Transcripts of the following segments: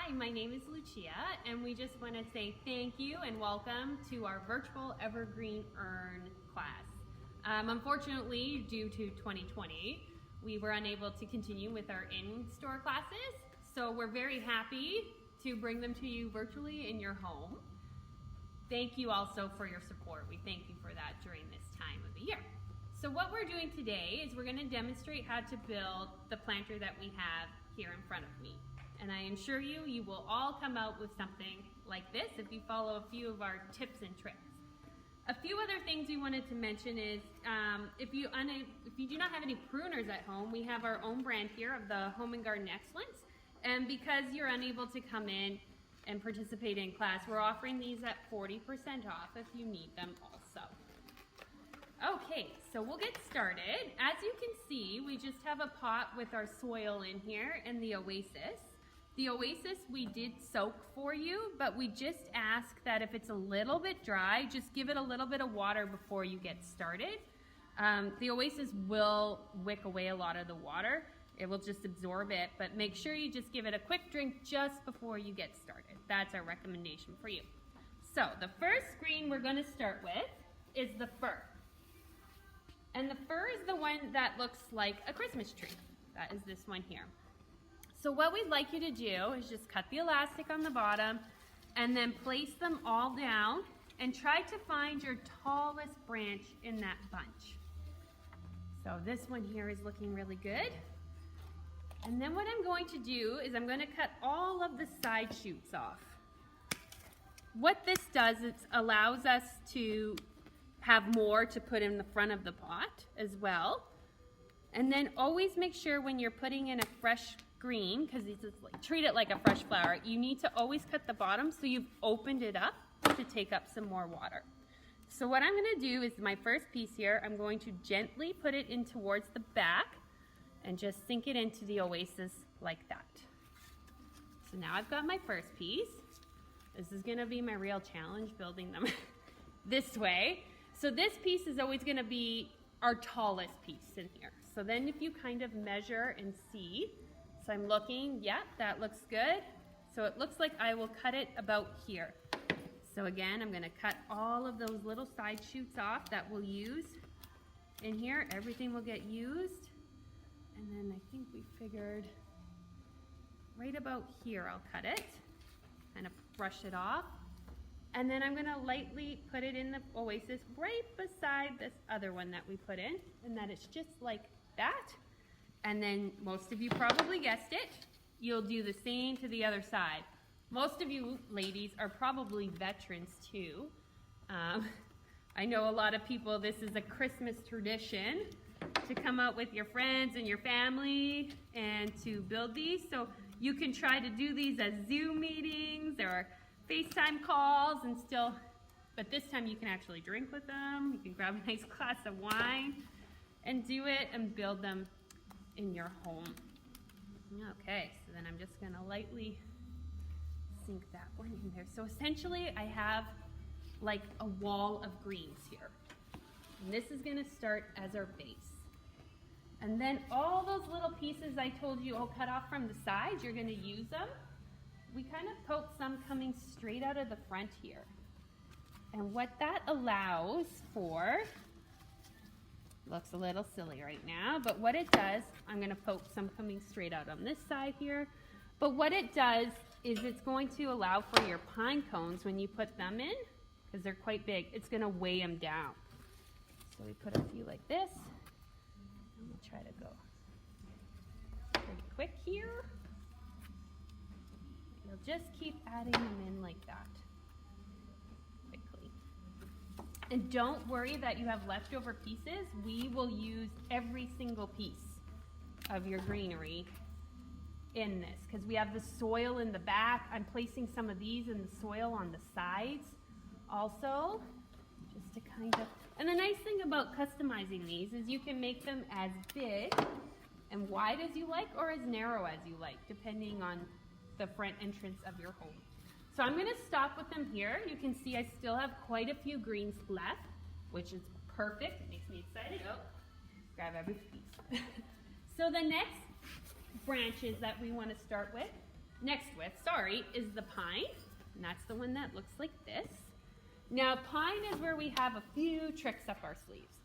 Hi, my name is Lucia, and we just want to say thank you and welcome to our virtual Evergreen Urn Class. Unfortunately, due to 2020, we were unable to continue with our in-store classes, so we're very happy to bring them to you virtually in your home. Thank you also for your support. We thank you for that during this time of the year. So what we're doing today is we're going to demonstrate how to build the planter that we have here in front of me. And I assure you, you will all come out with something like this if you follow a few of our tips and tricks. A few other things we wanted to mention is if you do not have any pruners at home, we have our own brand here of the Home and Garden Excellence. And because you're unable to come in and participate in class, we're offering these at 40% off if you need them also. Okay, so we'll get started. As you can see, we just have a pot with our soil in here and the Oasis. The Oasis we did soak for you, but we just ask that if it's a little bit dry, just give it a little bit of water before you get started. The Oasis will wick away a lot of the water. It will just absorb it, but make sure you just give it a quick drink just before you get started. That's our recommendation for you. So the first screen we're going to start with is the fir. And the fir is the one that looks like a Christmas tree. That is this one here. So what we'd like you to do is just cut the elastic on the bottom and then place them all down and try to find your tallest branch in that bunch. So this one here is looking really good. And then what I'm going to do is I'm going to cut all of the side shoots off. What this does is allows us to have more to put in the front of the pot as well. And then always make sure when you're putting in a fresh green, because treat it like a fresh flower, you need to always cut the bottom so you've opened it up to take up some more water. So what I'm going to do is my first piece here, I'm going to gently put it in towards the back and just sink it into the Oasis like that. So now I've got my first piece. This is going to be my real challenge, building them this way. So this piece is always going to be our tallest piece in here. So then if you kind of measure and see, so I'm looking, yeah, that looks good. So it looks like I will cut it about here. So again, I'm going to cut all of those little side shoots off that we'll use in here. Everything will get used. And then I think we figured right about here I'll cut it, kind of brush it off. And then I'm going to lightly put it in the Oasis right beside this other one that we put in, and that it's just like that. And then most of you probably guessed it, you'll do the same to the other side. Most of you ladies are probably veterans too. I know a lot of people, this is a Christmas tradition to come out with your friends and your family and to build these. So you can try to do these as Zoom meetings or FaceTime calls and still, but this time you can actually drink with them. You can grab a nice glass of wine and do it and build them in your home. Okay, so then I'm just gonna lightly sink that one in there. So essentially I have like a wall of greens here. And this is gonna start as our base. And then all those little pieces I told you I'll cut off from the sides, you're gonna use them. We kind of poke some coming straight out of the front here. And what that allows for, looks a little silly right now, but what it does, I'm going to poke some coming straight out on this side here. But what it does is it's going to allow for your pine cones when you put them in, because they're quite big, it's going to weigh them down. So we put a few like this. I'm going to try to go pretty quick here. You'll just keep adding them in like that, quickly. And don't worry that you have leftover pieces. We will use every single piece of your greenery in this, because we have the soil in the back. I'm placing some of these in the soil on the sides also, just to kind of, and the nice thing about customizing these is you can make them as big and wide as you like or as narrow as you like, depending on the front entrance of your home. So I'm going to stop with them here. You can see I still have quite a few greens left, which is perfect. It makes me excited. Oh, grab every piece. So the next branches that we want to start with is the pine, and that's the one that looks like this. Now pine is where we have a few tricks up our sleeves.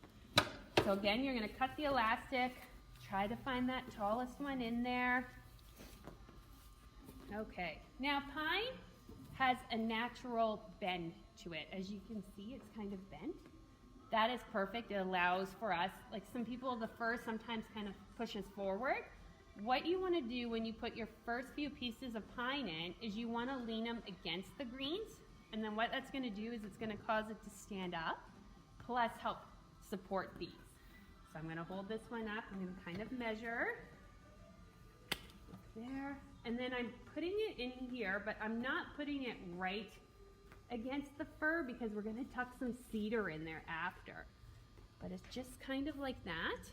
So again, you're going to cut the elastic, try to find that tallest one in there. Okay, now pine has a natural bend to it. As you can see, it's kind of bent. That is perfect. It allows for us, like some people, the fir sometimes kind of pushes forward. What you want to do when you put your first few pieces of pine in is you want to lean them against the greens, and then what that's going to do is it's going to cause it to stand up, plus help support these. So I'm going to hold this one up. I'm going to kind of measure. There. And then I'm putting it in here, but I'm not putting it right against the fir because we're going to tuck some cedar in there after. But it's just kind of like that.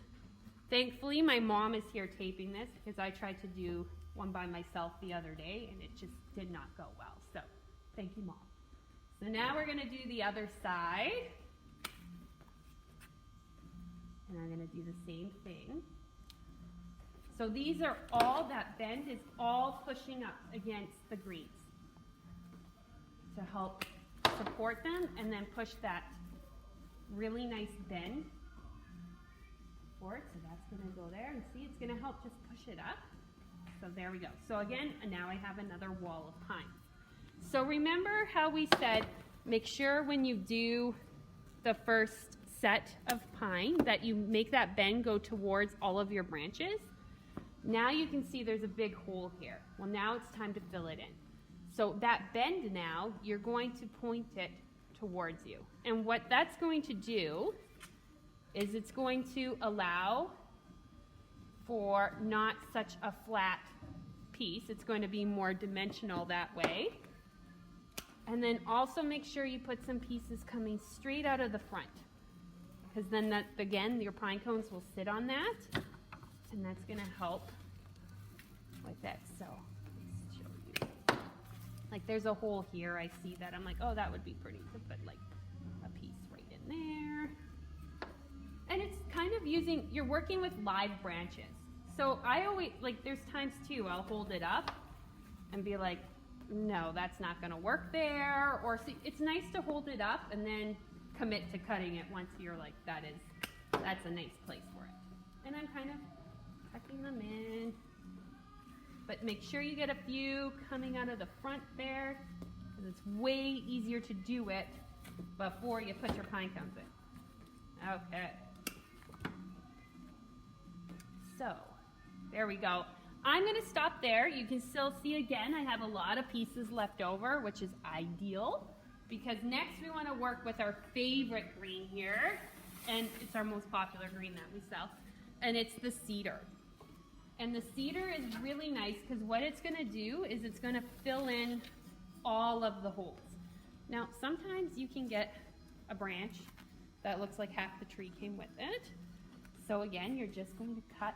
Thankfully, my mom is here taping this because I tried to do one by myself the other day and it just did not go well. So thank you, Mom. So now we're going to do the other side. And I'm going to do the same thing. So these are all, that bend is all pushing up against the greens to help support them and then push that really nice bend forward. So that's going to go there, and see, it's going to help just push it up. So there we go. So again, now I have another wall of pine. So remember how we said, make sure when you do the first set of pine that you make that bend go towards all of your branches. Now you can see there's a big hole here. Well, now it's time to fill it in. So that bend now, you're going to point it towards you. And what that's going to do is it's going to allow for not such a flat piece. It's going to be more dimensional that way. And then also make sure you put some pieces coming straight out of the front, because then that, again, your pine cones will sit on that, and that's going to help with that. So let's show you. Like there's a hole here. I see that. I'm like, oh, that would be pretty to put like a piece right in there. And it's kind of using, you're working with live branches. So I always, like there's times too, I'll hold it up and be like, no, that's not going to work there. Or see, it's nice to hold it up and then commit to cutting it once you're like, that's a nice place for it. And I'm kind of tucking them in. But make sure you get a few coming out of the front there, because it's way easier to do it before you put your pine cones in. Okay. So, there we go. I'm going to stop there. You can still see again, I have a lot of pieces left over, which is ideal, because next we want to work with our favorite green here, and it's our most popular green that we sell, and it's the cedar. And the cedar is really nice because what it's going to do is it's going to fill in all of the holes. Now, sometimes you can get a branch that looks like half the tree came with it. So again, you're just going to cut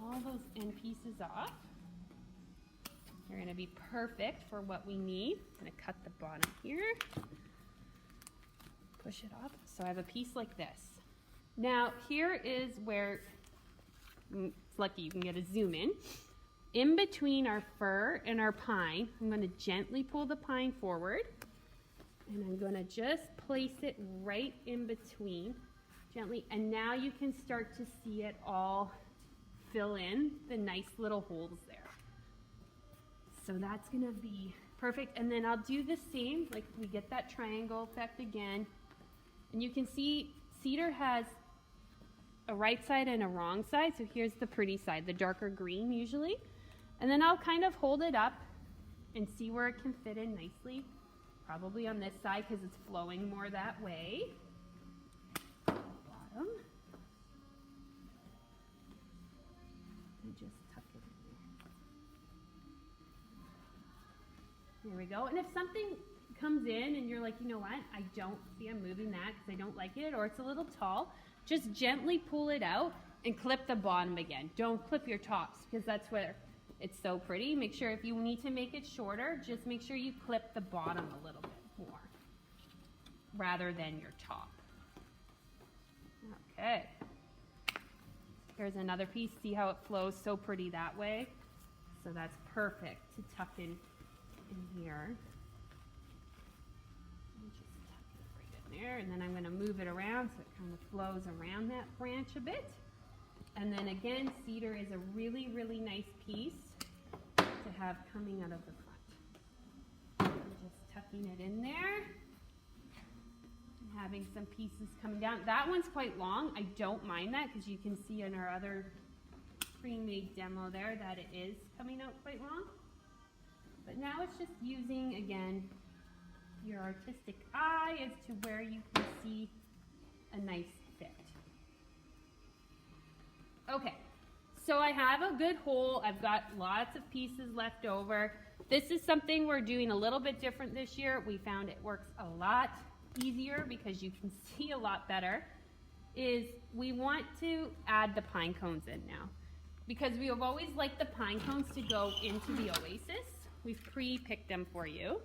all those end pieces off. They're going to be perfect for what we need. I'm going to cut the bottom here. Push it off. So I have a piece like this. Now, here is where it's lucky you can get a zoom in. In between our fir and our pine, I'm going to gently pull the pine forward, and I'm going to just place it right in between, gently, and now you can start to see it all fill in the nice little holes there. So that's going to be perfect, and then I'll do the same, like we get that triangle effect again, and you can see cedar has a right side and a wrong side. So here's the pretty side, the darker green usually. And then I'll kind of hold it up and see where it can fit in nicely. Probably on this side because it's flowing more that way. Bottom. And just tuck it in there. There we go. And if something comes in and you're like, you know what, I don't see I'm moving that because I don't like it, or it's a little tall, just gently pull it out and clip the bottom again. Don't clip your tops because that's where it's so pretty. Make sure if you need to make it shorter, just make sure you clip the bottom a little bit more rather than your top. Okay. Here's another piece. See how it flows so pretty that way? So that's perfect to tuck in here. Just tuck it right in there, and then I'm going to move it around so it kind of flows around that branch a bit. And then again, cedar is a really, really nice piece to have coming out of the front. Just tucking it in there. And having some pieces coming down. That one's quite long. I don't mind that because you can see in our other pre-made demo there that it is coming out quite long. But now it's just using, again, your artistic eye as to where you can see a nice fit. Okay, so I have a good hole. I've got lots of pieces left over. This is something we're doing a little bit different this year. We found it works a lot easier because you can see a lot better. Is we want to add the pine cones in now. Because we have always liked the pine cones to go into the oasis. We've pre-picked them for you.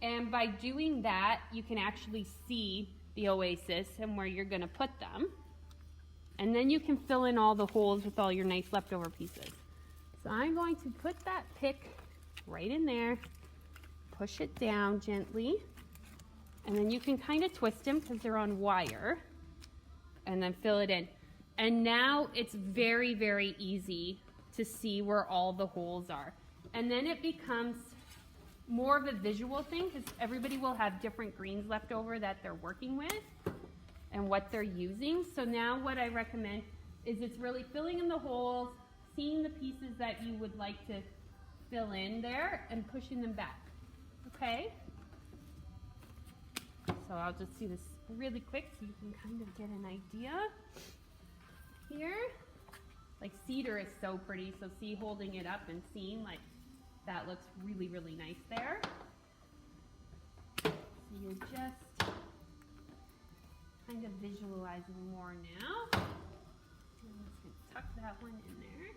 And by doing that, you can actually see the oasis and where you're gonna put them. And then you can fill in all the holes with all your nice leftover pieces. So I'm going to put that pick right in there, push it down gently, and then you can kind of twist them because they're on wire, and then fill it in. And now it's very, very easy to see where all the holes are. And then it becomes more of a visual thing because everybody will have different greens left over that they're working with and what they're using. So now what I recommend is it's really filling in the holes, seeing the pieces that you would like to fill in there and pushing them back, okay? So I'll just do this really quick so you can kind of get an idea here. Like cedar is so pretty, so see holding it up and seeing like that looks really, really nice there. So you're just kind of visualizing more now. I'm just going to tuck that one in there.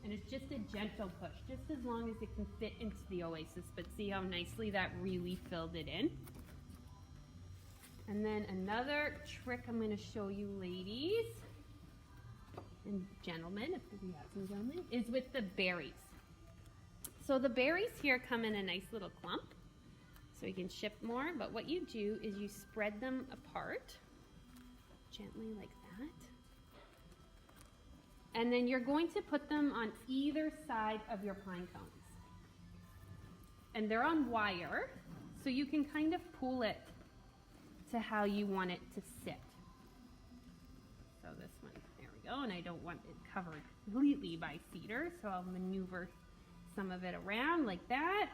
And it's just a gentle push, just as long as it can fit into the oasis, but see how nicely that really filled it in. And then another trick I'm going to show you, ladies and gentlemen, if we have some gentlemen, is with the berries. So the berries here come in a nice little clump, so you can ship more, but what you do is you spread them apart, gently like that. And then you're going to put them on either side of your pine cones. And they're on wire, so you can kind of pull it to how you want it to sit. So this one, there we go, and I don't want it covered completely by cedar, so I'll maneuver some of it around like that.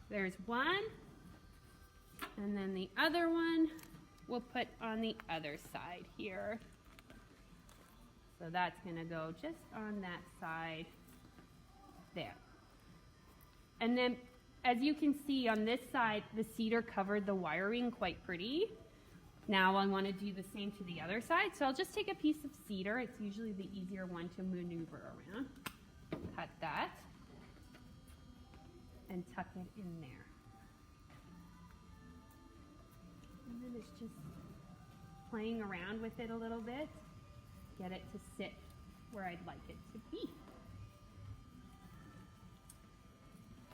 There's one, and then the other one we'll put on the other side here. So that's gonna go just on that side there. And then as you can see on this side, the cedar covered the wiring quite pretty. Now I want to do the same to the other side. So I'll just take a piece of cedar. It's usually the easier one to maneuver around. Cut that and tuck it in there. And then it's just playing around with it a little bit. Get it to sit where I'd like it to be.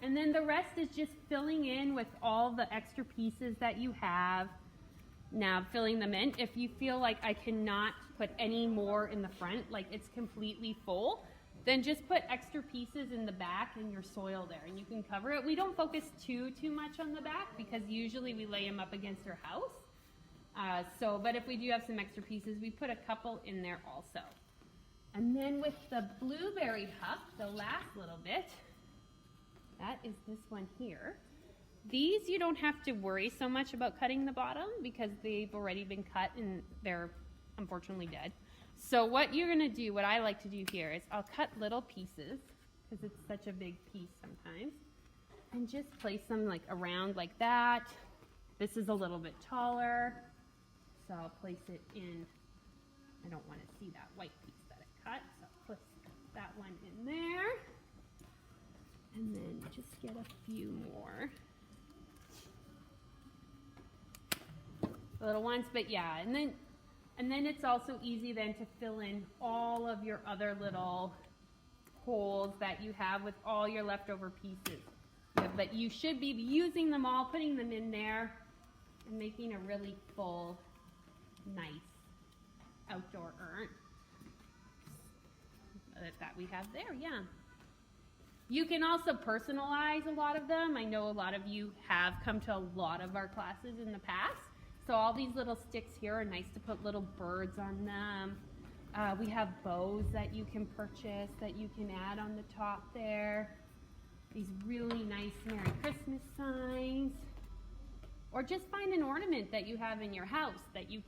And then the rest is just filling in with all the extra pieces that you have. Now filling them in. If you feel like I cannot put any more in the front, like it's completely full, then just put extra pieces in the back and your soil there, and you can cover it. We don't focus too much on the back because usually we lay them up against our house. But if we do have some extra pieces, we put a couple in there also. And then with the blueberry huff, the last little bit, that is this one here. These you don't have to worry so much about cutting the bottom because they've already been cut and they're unfortunately dead. So what you're gonna do, what I like to do here is I'll cut little pieces because it's such a big piece sometimes, and just place them like around like that. This is a little bit taller, so I'll place it in. I don't want to see that white piece that I cut, so I'll put that one in there. And then just get a few more little ones, but yeah, and then And then it's also easy then to fill in all of your other little holes that you have with all your leftover pieces. But you should be using them all, putting them in there, and making a really full, nice outdoor urn that we have there, yeah. You can also personalize a lot of them. I know a lot of you have come to a lot of our classes in the past. So all these little sticks here are nice to put little birds on them. We have bows that you can purchase that you can add on the top there. These really nice Merry Christmas signs. Or just find an ornament that you have in your house that you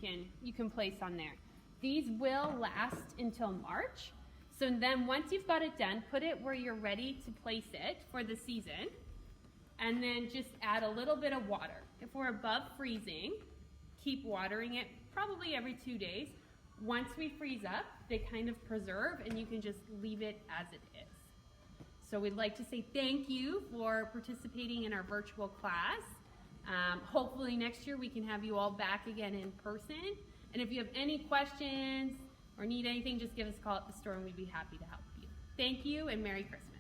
can place on there. These will last until March. So then once you've got it done, put it where you're ready to place it for the season. And then just add a little bit of water. If we're above freezing, keep watering it probably every 2 days. Once we freeze up, they kind of preserve and you can just leave it as it is. So we'd like to say thank you for participating in our virtual class. Hopefully next year we can have you all back again in person. And if you have any questions or need anything, just give us a call at the store and we'd be happy to help you. Thank you and Merry Christmas.